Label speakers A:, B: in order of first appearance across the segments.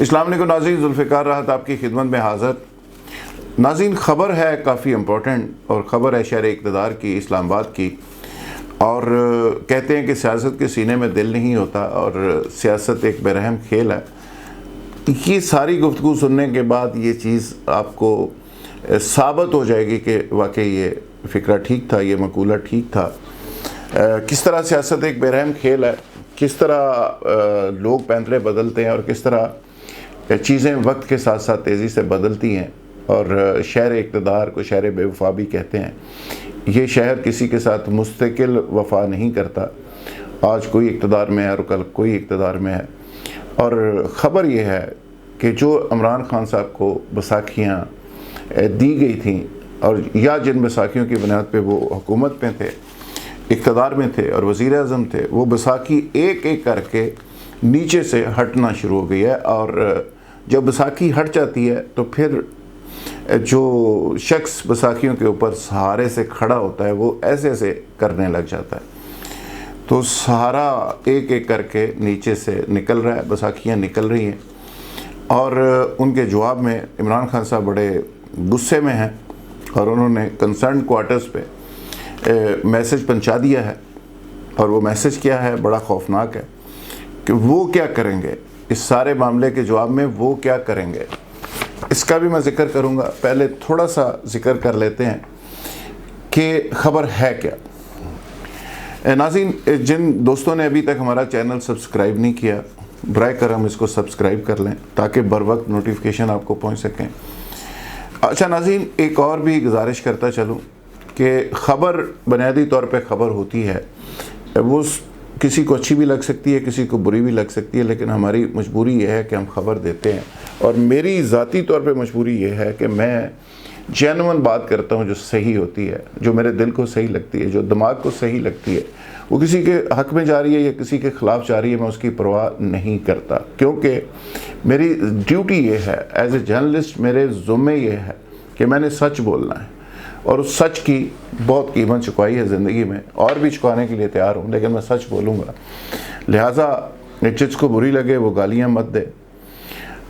A: السلام علیکم ناظرین، ذوالفقار راحت آپ کی خدمت میں حاضر۔ ناظرین، خبر ہے کافی امپورٹنٹ، اور خبر ہے شہر اقتدار کی، اسلام آباد کی، اور کہتے ہیں کہ سیاست کے سینے میں دل نہیں ہوتا اور سیاست ایک بے رحم کھیل ہے۔ یہ ساری گفتگو سننے کے بعد یہ چیز آپ کو ثابت ہو جائے گی کہ واقعی یہ فکرہ ٹھیک تھا، یہ مقولہ ٹھیک تھا۔ کس طرح سیاست ایک بے رحم کھیل ہے، کس طرح لوگ پینترے بدلتے ہیں اور کس طرح چیزیں وقت کے ساتھ ساتھ تیزی سے بدلتی ہیں، اور شہر اقتدار کو شہر بے وفا بھی کہتے ہیں۔ یہ شہر کسی کے ساتھ مستقل وفا نہیں کرتا، آج کوئی اقتدار میں ہے اور کل کوئی اقتدار میں ہے۔ اور خبر یہ ہے کہ جو عمران خان صاحب کو بیساکھیاں دی گئی تھیں، اور یا جن بیساکھیوں کی بنیاد پہ وہ حکومت میں تھے، اقتدار میں تھے اور وزیر اعظم تھے، وہ بیساکھی ایک ایک کر کے نیچے سے ہٹنا شروع ہو گئی ہے۔ اور جب بیساکھی ہٹ جاتی ہے تو پھر جو شخص بیساکھیوں کے اوپر سہارے سے کھڑا ہوتا ہے وہ ایسے ایسے کرنے لگ جاتا ہے، تو سہارا ایک ایک کر کے نیچے سے نکل رہا ہے، بیساکھیاں نکل رہی ہیں۔ اور ان کے جواب میں عمران خان صاحب بڑے غصے میں ہیں، اور انہوں نے کنسرن کوارٹرز پہ میسج پہنچا دیا ہے، اور وہ میسج کیا ہے، بڑا خوفناک ہے کہ وہ کیا کریں گے اس سارے معاملے کے جواب میں، وہ کیا کریں گے اس کا بھی میں ذکر کروں گا۔ پہلے تھوڑا سا ذکر کر لیتے ہیں کہ خبر ہے کیا۔ ناظرین، جن دوستوں نے ابھی تک ہمارا چینل سبسکرائب نہیں کیا، برائے کرم اس کو سبسکرائب کر لیں تاکہ بر وقت نوٹیفیکیشن آپ کو پہنچ سکیں۔ اچھا ناظرین، ایک اور بھی گزارش کرتا چلوں کہ خبر بنیادی طور پہ خبر ہوتی ہے، وہ کسی کو اچھی بھی لگ سکتی ہے، کسی کو بری بھی لگ سکتی ہے، لیکن ہماری مجبوری یہ ہے کہ ہم خبر دیتے ہیں، اور میری ذاتی طور پہ مجبوری یہ ہے کہ میں جینون بات کرتا ہوں جو صحیح ہوتی ہے، جو میرے دل کو صحیح لگتی ہے، جو دماغ کو صحیح لگتی ہے۔ وہ کسی کے حق میں جا رہی ہے یا کسی کے خلاف جا رہی ہے، میں اس کی پرواہ نہیں کرتا، کیونکہ میری ڈیوٹی یہ ہے ایز اے جرنلسٹ، میرے ذمے یہ ہے کہ میں نے سچ بولنا ہے، اور اس سچ کی بہت قیمت چکائی ہے زندگی میں، اور بھی چکانے کے لیے تیار ہوں، لیکن میں سچ بولوں گا۔ لہٰذا جس کو بری لگے وہ گالیاں مت دے،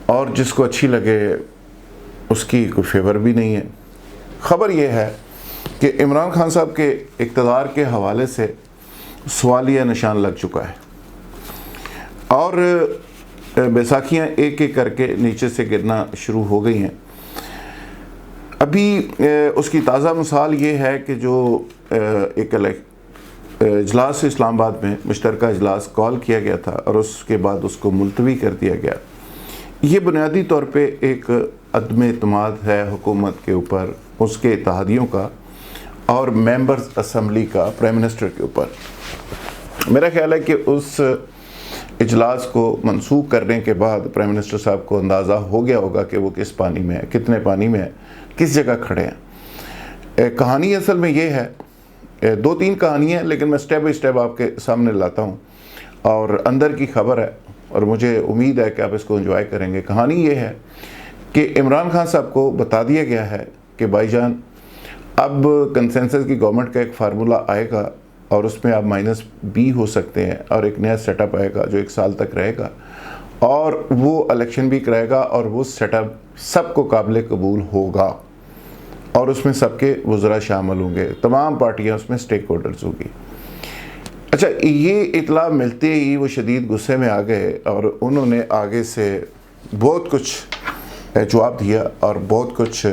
A: اور جس کو اچھی لگے اس کی کوئی فیور بھی نہیں ہے۔ خبر یہ ہے کہ عمران خان صاحب کے اقتدار کے حوالے سے سوالیہ نشان لگ چکا ہے، اور بیساکھیاں ایک ایک کر کے نیچے سے گرنا شروع ہو گئی ہیں۔ ابھی اس کی تازہ مثال یہ ہے کہ جو ایک اجلاس اسلام آباد میں مشترکہ اجلاس کال کیا گیا تھا اور اس کے بعد اس کو ملتوی کر دیا گیا، یہ بنیادی طور پہ ایک عدم اعتماد ہے حکومت کے اوپر، اس کے اتحادیوں کا اور ممبرز اسمبلی کا پرائم منسٹر کے اوپر۔ میرا خیال ہے کہ اس اجلاس کو منسوخ کرنے کے بعد پرائم منسٹر صاحب کو اندازہ ہو گیا ہوگا کہ وہ کس پانی میں ہے، کتنے پانی میں ہے، کس جگہ کھڑے ہیں۔ کہانی اصل میں یہ ہے، دو تین کہانیاں ہیں، لیکن میں سٹیپ بائی سٹیپ آپ کے سامنے لاتا ہوں، اور اندر کی خبر ہے، اور مجھے امید ہے کہ آپ اس کو انجوائے کریں گے۔ کہانی یہ ہے کہ عمران خان صاحب کو بتا دیا گیا ہے کہ بھائی جان، اب کنسنسس کی گورنمنٹ کا ایک فارمولہ آئے گا، اور اس میں آپ -B ہو سکتے ہیں، اور ایک نیا سیٹ اپ آئے گا جو 1 سال تک رہے گا، اور وہ الیکشن بھی کرائے گا، اور وہ سیٹ اپ سب کو قابل قبول ہوگا، اور اس میں سب کے وزراء شامل ہوں گے، تمام پارٹیاں اس میں سٹیک ہولڈرز ہوگی۔ اچھا، یہ اطلاع ملتے ہی وہ شدید غصے میں آ گئے، اور انہوں نے آگے سے بہت کچھ جواب دیا اور بہت کچھ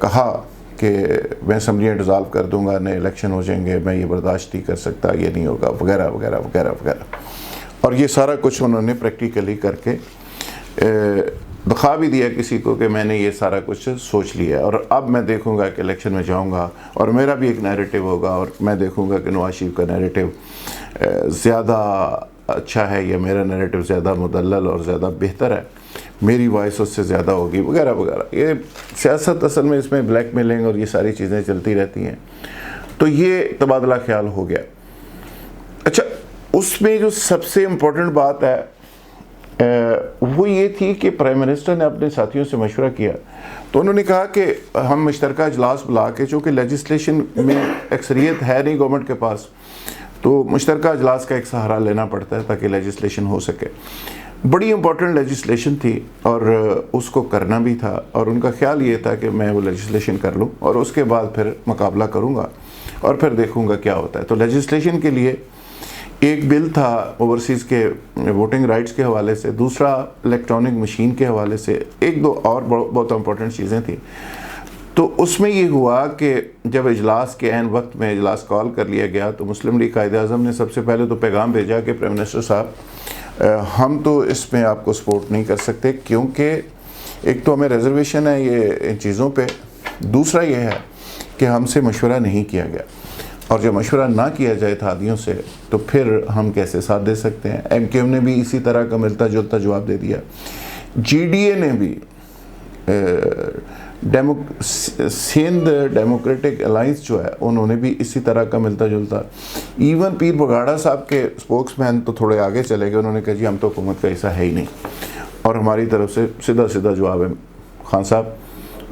A: کہا کہ میں اسمبلیاں ڈیزالو کر دوں گا، نئے الیکشن ہو جائیں گے، میں یہ برداشت نہیں کر سکتا، یہ نہیں ہوگا، وغیرہ وغیرہ وغیرہ وغیرہ۔ اور یہ سارا کچھ انہوں نے پریکٹیکلی کر کے دکھا بھی دیا کسی کو کہ میں نے یہ سارا کچھ سوچ لیا ہے، اور اب میں دیکھوں گا کہ الیکشن میں جاؤں گا اور میرا بھی ایک نیریٹو ہوگا، اور میں دیکھوں گا کہ نواز شریف کا نیریٹو زیادہ اچھا ہے یا میرا نیریٹو زیادہ مدلل اور زیادہ بہتر ہے، میری وائس اس سے زیادہ ہوگی، وغیرہ وغیرہ۔ یہ سیاست اصل میں اس میں بلیک میلنگ اور یہ ساری چیزیں چلتی رہتی ہیں، تو یہ تبادلہ خیال ہو گیا۔ اچھا، اس میں جو سب سے امپورٹنٹ بات ہے وہ یہ تھی کہ پرائم منسٹر نے اپنے ساتھیوں سے مشورہ کیا، تو انہوں نے کہا کہ ہم مشترکہ اجلاس بلا کے، چونکہ لیجسلیشن میں اکثریت ہے نہیں گورنمنٹ کے پاس، تو مشترکہ اجلاس کا ایک سہارا لینا پڑتا ہے تاکہ لیجسلیشن ہو سکے۔ بڑی امپورٹنٹ لیجسلیشن تھی اور اس کو کرنا بھی تھا، اور ان کا خیال یہ تھا کہ میں وہ لیجسلیشن کر لوں اور اس کے بعد پھر مقابلہ کروں گا اور پھر دیکھوں گا کیا ہوتا ہے۔ تو لیجسلیشن کے لیے ایک بل تھا اوورسیز کے ووٹنگ رائٹس کے حوالے سے، دوسرا الیکٹرانک مشین کے حوالے سے، ایک دو اور بہت امپورٹنٹ چیزیں تھیں۔ تو اس میں یہ ہوا کہ جب اجلاس کے عین وقت میں اجلاس کال کر لیا گیا تو مسلم لیگ قائد اعظم نے سب سے پہلے تو پیغام بھیجا کہ پرائم منسٹر صاحب ہم تو اس میں آپ کو سپورٹ نہیں کر سکتے، کیونکہ ایک تو ہمیں ریزرویشن ہے یہ ان چیزوں پہ، دوسرا یہ ہے کہ ہم سے مشورہ نہیں کیا گیا، اور جب مشورہ نہ کیا جائے اتحادیوں سے تو پھر ہم کیسے ساتھ دے سکتے ہیں۔ ایم کیو ایم نے بھی اسی طرح کا ملتا جلتا جواب دے دیا، جی ڈی اے نے بھی، سندھ ڈیموکریٹک الائنس جو ہے انہوں نے بھی اسی طرح کا ملتا جلتا، ایون پیر بگاڑا صاحب کے سپوکس مین تو تھوڑے آگے چلے گئے، انہوں نے کہا جی ہم تو حکومت کا حصہ ہے ہی نہیں، اور ہماری طرف سے سیدھا جواب ہے خان صاحب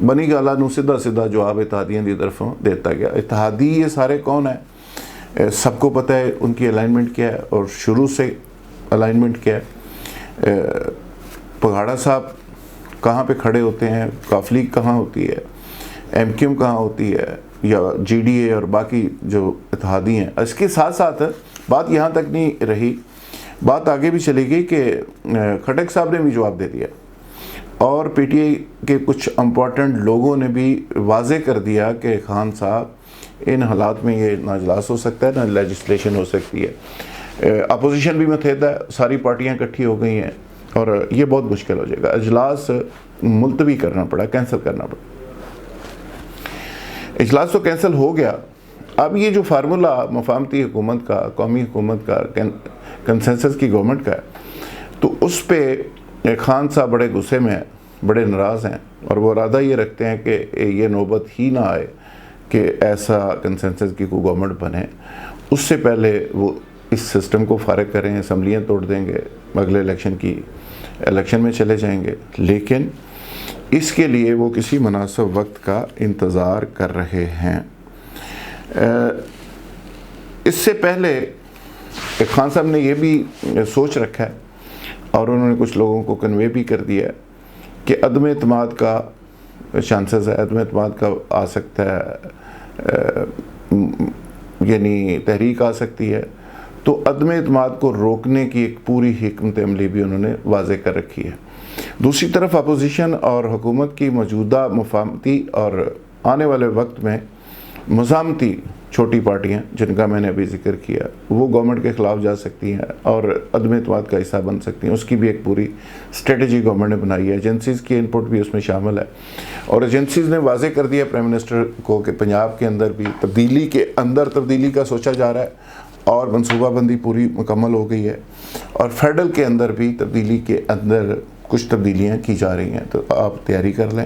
A: بنی گالا نو سیدھا جواب اتحادیوں کی طرفوں دیتا گیا۔ اتحادی یہ سارے کون ہیں؟ سب کو پتہ ہے ان کی الائنمنٹ کیا ہے اور شروع سے الائنمنٹ کیا ہے۔ بگاڑا صاحب کہاں پہ کھڑے ہوتے ہیں، کاف لیگ کہاں ہوتی ہے، ایم کیو ایم کہاں ہوتی ہے، یا جی ڈی اے اور باقی جو اتحادی ہیں۔ اس کے ساتھ ساتھ بات یہاں تک نہیں رہی، بات آگے بھی چلے گئی کہ کھٹک صاحب نے بھی جواب دے دیا، اور پی ٹی آئی کے کچھ امپورٹنٹ لوگوں نے بھی واضح کر دیا کہ خان صاحب ان حالات میں یہ نہ اجلاس ہو سکتا ہے نہ لیجسلیشن ہو سکتی ہے۔ اپوزیشن بھی متحدہ ہے، ساری پارٹیاں اکٹھی ہو گئی ہیں اور یہ بہت مشکل ہو جائے گا، اجلاس ملتوی کرنا پڑا، کینسل کرنا پڑا۔ اجلاس تو کینسل ہو گیا، اب یہ جو فارمولا مفاہمتی حکومت کا، قومی حکومت کا، کنسنسس کی گورنمنٹ کا ہے، تو اس پہ خان صاحب بڑے غصے میں ہیں، بڑے ناراض ہیں، اور وہ ارادہ یہ رکھتے ہیں کہ یہ نوبت ہی نہ آئے کہ ایسا کنسنسس کی کوئی گورنمنٹ بنے، اس سے پہلے وہ اس سسٹم کو فارغ کریں، اسمبلیاں توڑ دیں گے، اگلے الیکشن میں چلے جائیں گے، لیکن اس کے لیے وہ کسی مناسب وقت کا انتظار کر رہے ہیں۔ اس سے پہلے خان صاحب نے یہ بھی سوچ رکھا ہے اور انہوں نے کچھ لوگوں کو کنوے بھی کر دیا ہے کہ عدم اعتماد کا چانسز ہے، عدم اعتماد کا آ سکتا ہے، یعنی تحریک آ سکتی ہے، تو عدم اعتماد کو روکنے کی ایک پوری حکمت عملی بھی انہوں نے واضح کر رکھی ہے۔ دوسری طرف اپوزیشن اور حکومت کی موجودہ مفاہمتی اور آنے والے وقت میں مزاحمتی چھوٹی پارٹیاں جن کا میں نے ابھی ذکر کیا، وہ گورنمنٹ کے خلاف جا سکتی ہیں اور عدم اعتماد کا حصہ بن سکتی ہیں، اس کی بھی ایک پوری اسٹریٹجی گورنمنٹ نے بنائی ہے، ایجنسیز کی انپٹ بھی اس میں شامل ہے، اور ایجنسیز نے واضح کر دیا پرائم منسٹر کو کہ پنجاب کے اندر بھی تبدیلی کے اندر تبدیلی کا سوچا جا رہا ہے اور منصوبہ بندی پوری مکمل ہو گئی ہے، اور فیڈرل کے اندر بھی تبدیلی کے اندر کچھ تبدیلیاں کی جا رہی ہیں، تو آپ تیاری کر لیں۔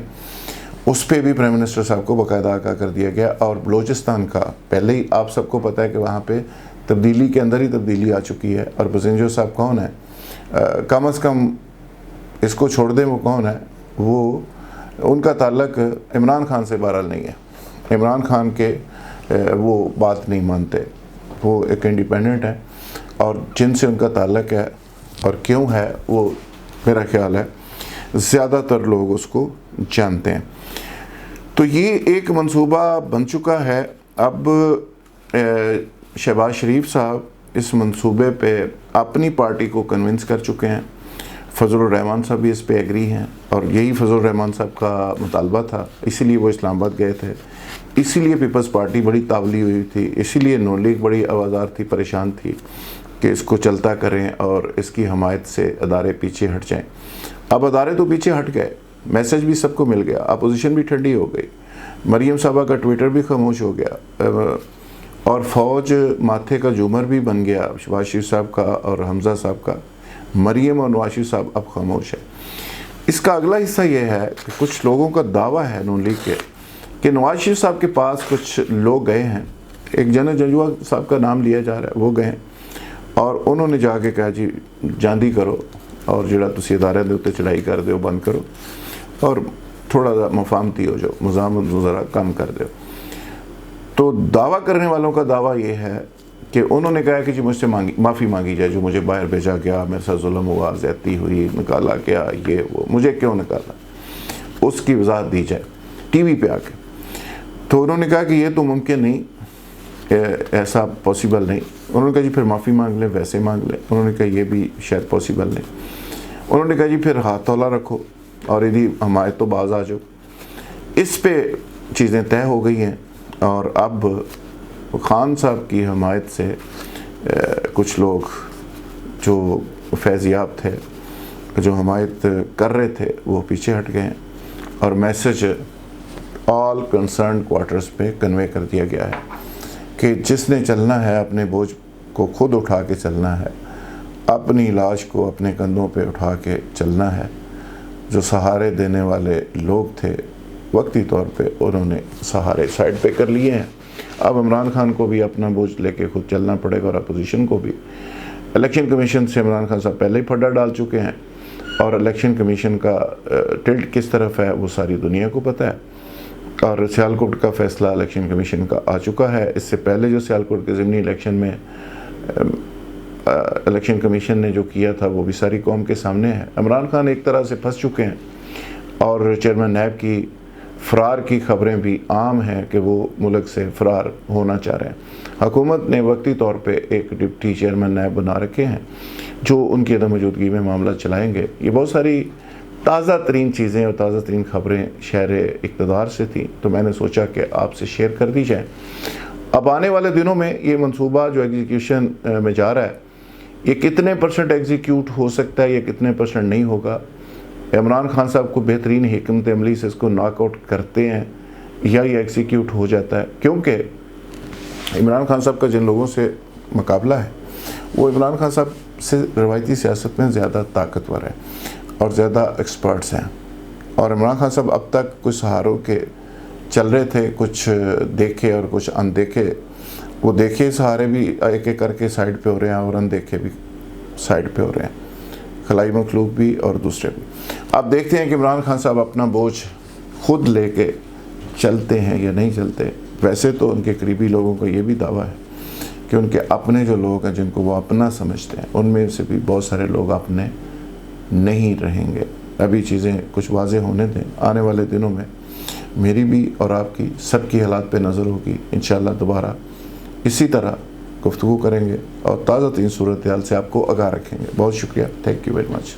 A: اس پہ بھی پرائم منسٹر صاحب کو باقاعدہ آگاہ کر دیا گیا، اور بلوچستان کا پہلے ہی آپ سب کو پتہ ہے کہ وہاں پہ تبدیلی کے اندر ہی تبدیلی آ چکی ہے، اور بزنجو صاحب کون ہے، کم از کم اس کو چھوڑ دیں، وہ کون ہے، وہ ان کا تعلق عمران خان سے بہرحال نہیں ہے، عمران خان کے وہ بات نہیں مانتے، وہ ایک انڈیپینڈنٹ ہے، اور جن سے ان کا تعلق ہے اور کیوں ہے وہ میرا خیال ہے زیادہ تر لوگ اس کو جانتے ہیں۔ تو یہ ایک منصوبہ بن چکا ہے، اب شہباز شریف صاحب اس منصوبے پہ اپنی پارٹی کو کنونس کر چکے ہیں، فضل الرحمان صاحب بھی اس پہ ایگری ہیں، اور یہی فضل الرحمان صاحب کا مطالبہ تھا، اسی لیے وہ اسلام آباد گئے تھے، اسی لیے پیپلز پارٹی بڑی تاولی ہوئی تھی، اسی لیے نون لیگ بڑی آوازار تھی، پریشان تھی کہ اس کو چلتا کریں اور اس کی حمایت سے ادارے پیچھے ہٹ جائیں۔ اب ادارے تو پیچھے ہٹ گئے، میسج بھی سب کو مل گیا، اپوزیشن بھی ٹھنڈی ہو گئی، مریم صاحبہ کا ٹویٹر بھی خاموش ہو گیا، اور فوج ماتھے کا جومر بھی بن گیا شہباز شریف صاحب کا اور حمزہ صاحب کا۔ مریم اور نواز شریف صاحب اب خاموش ہے۔ اس کا اگلا حصہ یہ ہے کہ کچھ لوگوں کا دعویٰ ہے نون لیگ کے کہ نواز شریف صاحب کے پاس کچھ لوگ گئے ہیں، ایک جنرل جنجوا صاحب کا نام لیا جا رہا ہے، وہ گئے اور انہوں نے جا کے کہا جی جاندی کرو اور جڑا تسی ادارے دے اتنے چڑھائی کر دو بند کرو اور تھوڑا سا مفاہمتی ہو جاؤ، مزاحمت ذرا کم کر دو۔ تو دعویٰ کرنے والوں کا دعویٰ یہ ہے کہ انہوں نے کہا کہ جی مجھ سے معافی مانگی جائے، جو مجھے باہر بھیجا گیا، میرے ساتھ ظلم ہوا، زیادتی ہوئی، نکالا گیا، یہ وہ، مجھے کیوں نکالا، اس کی وضاحت دی جائے ٹی وی پہ آ کے۔ تو انہوں نے کہا کہ یہ تو ممکن نہیں، ایسا پاسبل نہیں۔ انہوں نے کہا جی پھر معافی مانگ لیں، ویسے مانگ لیں۔ انہوں نے کہا یہ بھی شاید پاسبل نہیں۔ انہوں نے کہا جی پھر ہاتھ تولا رکھو اور ادھی حمایت تو باز آ جاؤ۔ اس پہ چیزیں طے ہو گئی ہیں، اور اب خان صاحب کی حمایت سے کچھ لوگ جو فیض یاب تھے، جو حمایت کر رہے تھے، وہ پیچھے ہٹ گئے ہیں، اور میسج آل کنسرنڈ کوارٹرز پہ کنوے کر دیا گیا ہے کہ جس نے چلنا ہے اپنے بوجھ کو خود اٹھا کے چلنا ہے، اپنی لاش کو اپنے کندھوں پہ اٹھا کے چلنا ہے۔ جو سہارے دینے والے لوگ تھے وقتی طور پہ انہوں نے سہارے سائڈ پہ کر لیے ہیں۔ اب عمران خان کو بھی اپنا بوجھ لے کے خود چلنا پڑے گا، اور اپوزیشن کو بھی۔ الیکشن کمیشن سے عمران خان صاحب پہلے ہی پھڈا ڈال چکے ہیں، اور الیکشن کمیشن کا ٹلٹ کس طرف ہے وہ ساری دنیا کو پتہ ہے، اور سیالکوٹ کا فیصلہ الیکشن کمیشن کا آ چکا ہے۔ اس سے پہلے جو سیالکوٹ کے ضمنی الیکشن میں الیکشن کمیشن نے جو کیا تھا وہ بھی ساری قوم کے سامنے ہے۔ عمران خان ایک طرح سے پھنس چکے ہیں، اور چیئرمین نیب کی فرار کی خبریں بھی عام ہیں کہ وہ ملک سے فرار ہونا چاہ رہے ہیں۔ حکومت نے وقتی طور پہ ایک ڈپٹی چیئرمین نیب بنا رکھے ہیں جو ان کی عدم موجودگی میں معاملہ چلائیں گے۔ یہ بہت ساری تازہ ترین چیزیں اور تازہ ترین خبریں شہر اقتدار سے تھیں، تو میں نے سوچا کہ آپ سے شیئر کر دی جائیں۔ اب آنے والے دنوں میں یہ منصوبہ جو ایگزیکیوشن میں جا رہا ہے، یہ کتنے پرسنٹ ایگزیکیوٹ ہو سکتا ہے، یہ کتنے پرسنٹ نہیں ہوگا، عمران خان صاحب کو بہترین حکمت عملی سے اس کو ناک آؤٹ کرتے ہیں یا یہ ایگزیکیوٹ ہو جاتا ہے؟ کیونکہ عمران خان صاحب کا جن لوگوں سے مقابلہ ہے وہ عمران خان صاحب سے روایتی سیاست میں زیادہ طاقتور ہیں اور زیادہ ایکسپرٹس ہیں، اور عمران خان صاحب اب تک کچھ سہاروں کے چل رہے تھے، کچھ دیکھے اور کچھ اندیکھے۔ وہ دیکھے سہارے بھی ایک ایک کر کے سائڈ پہ ہو رہے ہیں، اور اندیکھے بھی سائڈ پہ ہو رہے ہیں، خلائی مخلوق بھی اور دوسرے بھی۔ آپ دیکھتے ہیں کہ عمران خان صاحب اپنا بوجھ خود لے کے چلتے ہیں یا نہیں چلتے۔ ویسے تو ان کے قریبی لوگوں کا یہ بھی دعویٰ ہے کہ ان کے اپنے جو لوگ ہیں جن کو وہ اپنا سمجھتے ہیں، ان میں سے بھی بہت سارے لوگ اپنے نہیں رہیں گے۔ ابھی چیزیں کچھ واضح ہونے دیں، آنے والے دنوں میں میری بھی اور آپ کی سب کی حالات پہ نظر ہوگی۔ انشاءاللہ دوبارہ اسی طرح گفتگو کریں گے اور تازہ ترین صورتحال سے آپ کو آگاہ رکھیں گے۔ بہت شکریہ، تھینک یو ویری مچ۔